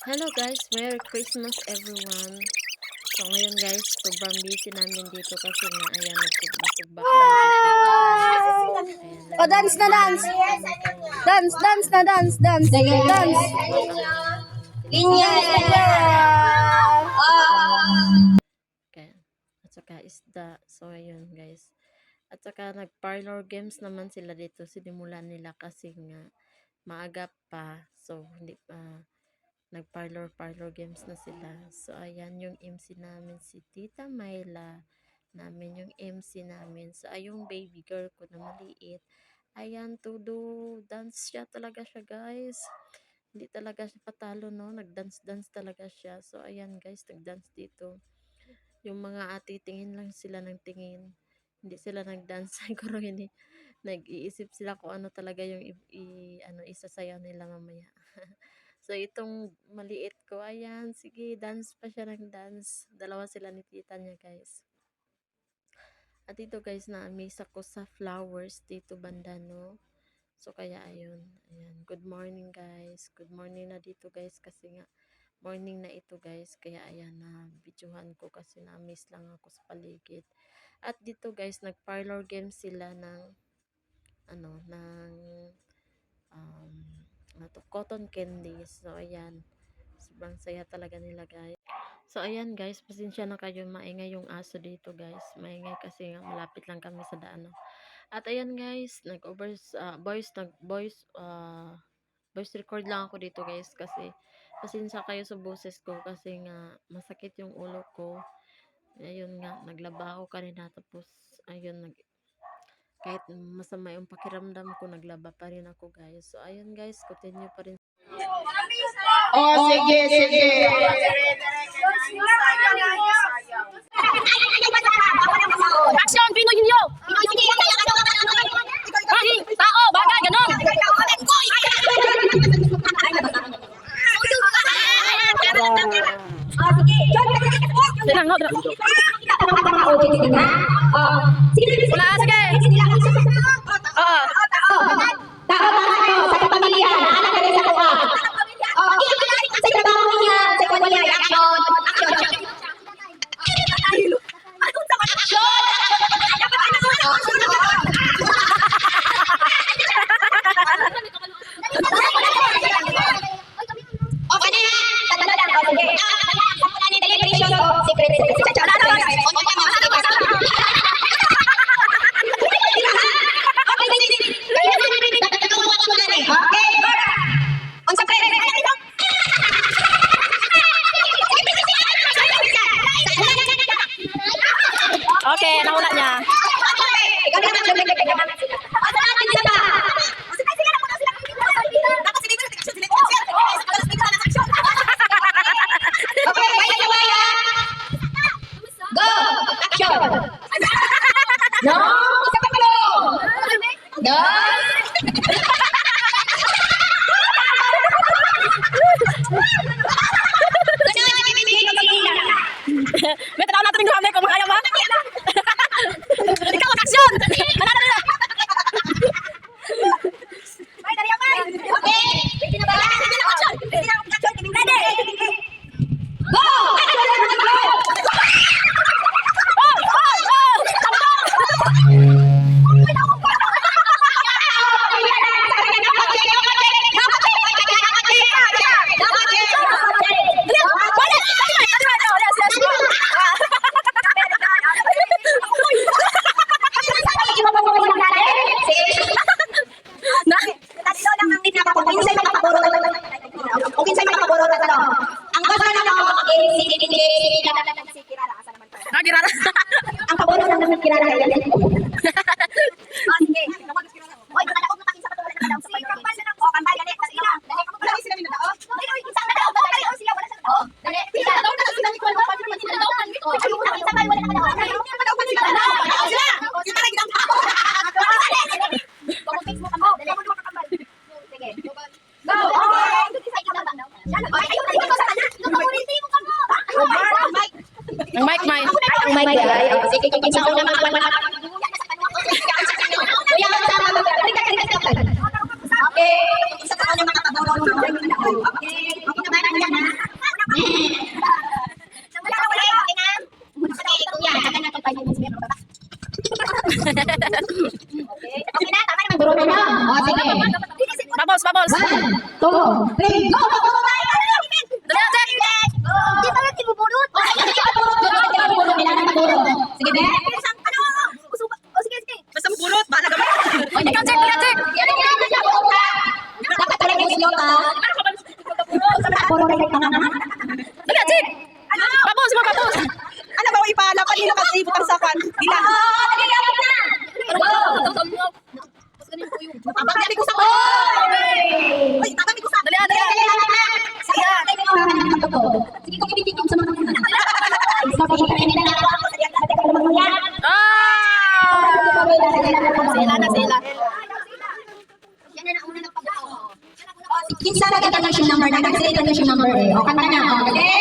Hello guys, Merry Christmas everyone. So ngayon guys, sobrang busy namin dito kasi nga ayan, nagtugba-tugba kami dito. Ayan, Oh, dance na dance. Dance, dance na dance, dance. Dance. Linya. Okay. At saka isda. So ayun guys. At saka nag-parlor games naman sila dito. Sinimulan nila kasi nga maaga pa. So hindi pa nag-parlor games na sila. So, ayan yung MC namin, si Tita Myla. Namin yung MC namin. So, ay yung baby girl ko na maliit. Ayan, todo. Dance siya talaga siya, guys. Hindi talaga siya patalo, no? Nag-dance-dance talaga siya. So, ayan, guys, nag-dance dito. Yung mga ate, tingin lang sila ng tingin. Hindi sila nag-dance. Siguro hindi. Nag-iisip sila kung ano talaga yung isasayaw nila mamaya. So, itong maliit ko, ayan, sige, dance pa siya ng dance. Dalawa sila ni tita niya, guys. At dito, guys, na-amaze ako sa flowers dito banda, no? So, kaya, ayun, ayan. Good morning, guys. Good morning na dito, guys, kasi nga, morning na ito, guys. Kaya, ayan, na videohan ko kasi na-amaze lang ako sa paligid. At dito, guys, nag-parlor game sila ng, um, cotton candies. So, ayan. Sobrang saya talaga nila, guys. So, ayan, guys. Pasensya na kayo. Maingay yung aso dito, guys. Maingay kasi nga malapit lang kami sa daan. No? At, ayan, guys. Voice record lang ako dito, guys. Kasi, pasensya kayo sa boses ko. Kasi nga, masakit yung ulo ko. Ayun nga, naglaba ako kanina. Tapos, ayun, kahit masama yung pakiramdam ko, naglaba pa rin ako, guys. So, ayun, guys. Continue pa rin. Oh, sige, sige. Action, Pinoy Hinyo! Kahing tao, bagay, ganon! Dirang, no, dirang. Wala, sige! Oo. Tao sa pamilya, anak ka rin sa kuha. Sa trabaho niya, sa kuha niya, action. Okay, nauna niya. No, isa pa pala. No. May tanaw natin yung hamay kung makaya ba? Ikaw, action! Manana nila! Kirara. Ang paborito ng kirara ay yan. Sige. Oy, baka ako makakin sa patuloy na daw sa payo. Oh, kambal dali kasi ila. Dali ka pala sila nila. Oh, dali isang na daw dali oh sila wala sa. Oh, dali. Sila daw na sila ni Kuan pa sila sila daw kan. Oh, ay wala isa pa wala na daw. Ay yung daw kan sila. Daw sila. Sila lagi daw. Dali. Bako fix mo kamo. Dali mo makakambal. Sige. Go. Okay. Dito sa ikaw daw. Yan. Ay ayun na ikaw sa kanya. Paborito mo kamo. Ang mic, mic. Ang mic ay. Sige, sa una mga Okay. Isa ka na makakabawang. Okay. Okay naman yan ha. Dali, Chik! Papos, mga papos! Ano ba ipala pa nila kasi butang sakan? Dila. Tatami ko sa ko. Oy, tatami ko sa. Dali, dali! Sige ko kibitigin sa mga Sila na sila. yan na una ng pagkao. Kinsa na international number na kasi international number eh. O kanta na. Okay?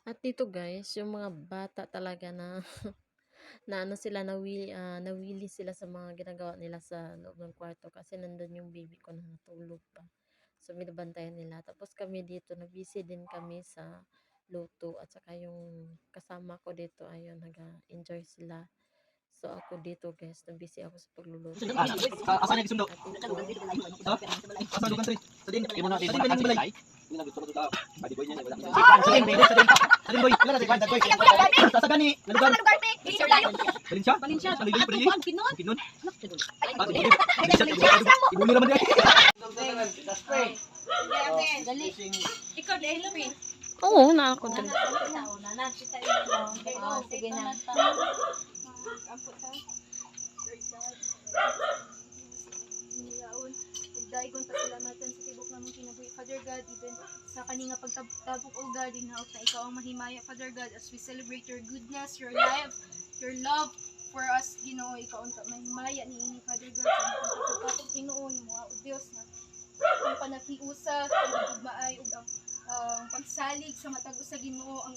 At dito guys, yung mga bata talaga na na ano sila nawili sila sa mga ginagawa nila sa loob ng kwarto kasi nandun yung baby ko na natulog pa. So binabantayan nila. Tapos kami dito, nag-busy din kami sa luto at saka yung kasama ko dito ayun nag-enjoy sila. So ako dito guys, nag-busy ako sa pagluluto. Asan yung sundo? Asan lugan tre? Sadin. Imo na din balay. Ina gusto ko ta. Badi boy niya wala. Sadin boy, wala sa banda boy. Sa gani, lugar. Valencia? Valencia. Kinon. Kinon. Ibu ni raman dia. Ikaw dahil lupi. Oo, na ako din. Sige na. Daigon pasalamatan sa tibok namong kinabuhi, Father God, even sa kaninga pagtabok o God, hinaot na ikaw ang mahimaya, Father God, as we celebrate your goodness, your life, your love for us, Ginoo, ikaw ang mahimaya ni ini, Father God, sa mga pagpapatong Ginoo, ni mga o Diyos na ang panakiusa, ang pagmaay, ug ang pagsalig sa matag sa Ginoo, ang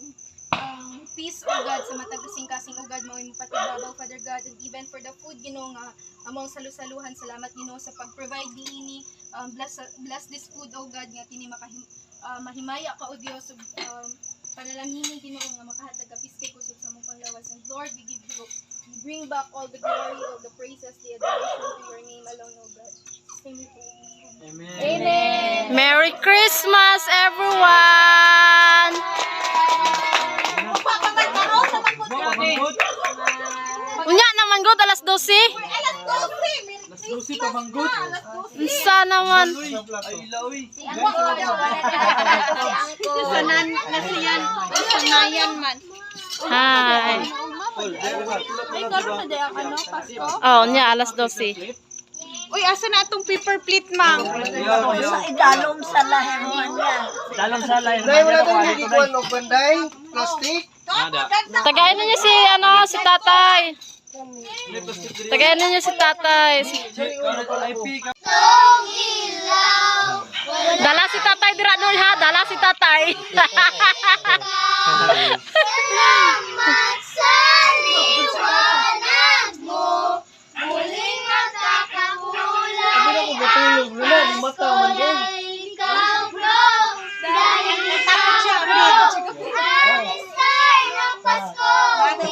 peace o God sa matag kasing-kasing o God mo yung patibabaw Father God, and even for the food Ginoo nga among salusaluhan, salamat Ginoo sa pag-provide niini, bless this food o God nga tini mahimaya ka o Dios, panalangin Ginoo nga makahatag ka piske kusog sa mong panglawas, and Lord we bring back all the glory, all the praises, the adoration to your name alone o God. Amen. Merry Christmas, everyone! Unya naman good, alas 12. Susi pa manggut. Unsa naman? Ay lawi. Sanayan man. Hi. Ay, karon na daya ka no, Pasko? Oh, unya alas 12. Uy, asa na itong paper plate, ma'am? Dalom sa lahir man. Dai wala tayong giguan og banday, plastic. Tagayin niyo si si tatay. Tagayin niyo si tatay. Dala si tatay dira dul ha, dala si tatay. Salamat sa liwanag mo, muling magkakakulay ang kulay, ikaw bro, dahil ikaw bro, Palestine ng Pasko, we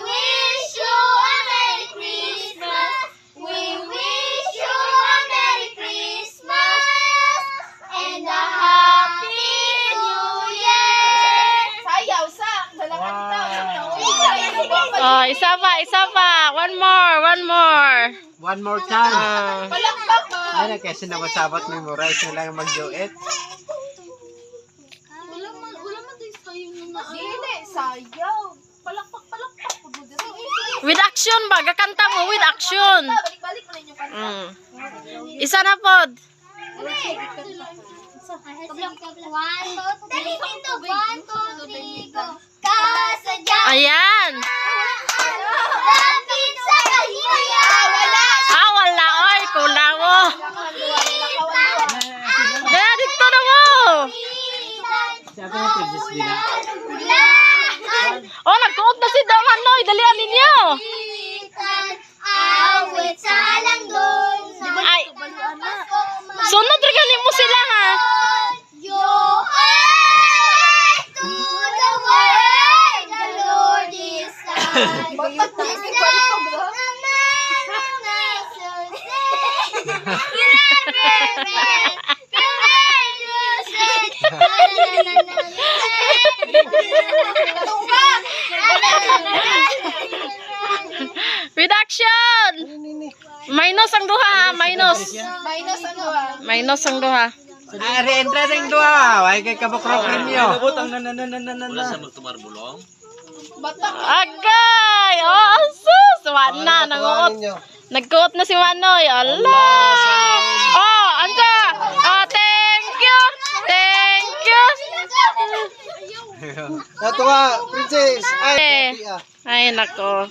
wish you a Merry Christmas, we wish you a Merry Christmas, and a Happy New Year! Sayaw sa Oh, isa pa. One more. One more time. Palakpak mo! Ay, kasi naman memorize na lang mag-duet. Wala man tayo kayo nung Dili, sayaw. Palakpak. With a action ba? Gakanta mo with action. Balik-balik mo na yung kanta. Isa na pod. Ayan. Wala. Oy, kulawo. Daya, dito na mo. Oh, nagkuot na si Dong Hanoy. Dalian ninyo. Ay, sunod rin mo sila ha. With action. Minus ang duha ha. Minus. Minus ang duha. Minus ang duha. Ari entra ring dua. Ay kay kabokrok ninyo. Butang na. Agay! Oh, sus! Wana, nanguot. Nagkuot na si Manoy. Allah! Oh, anta! Oh, thank you! Thank you! Natuwa, princess. Ay, nako.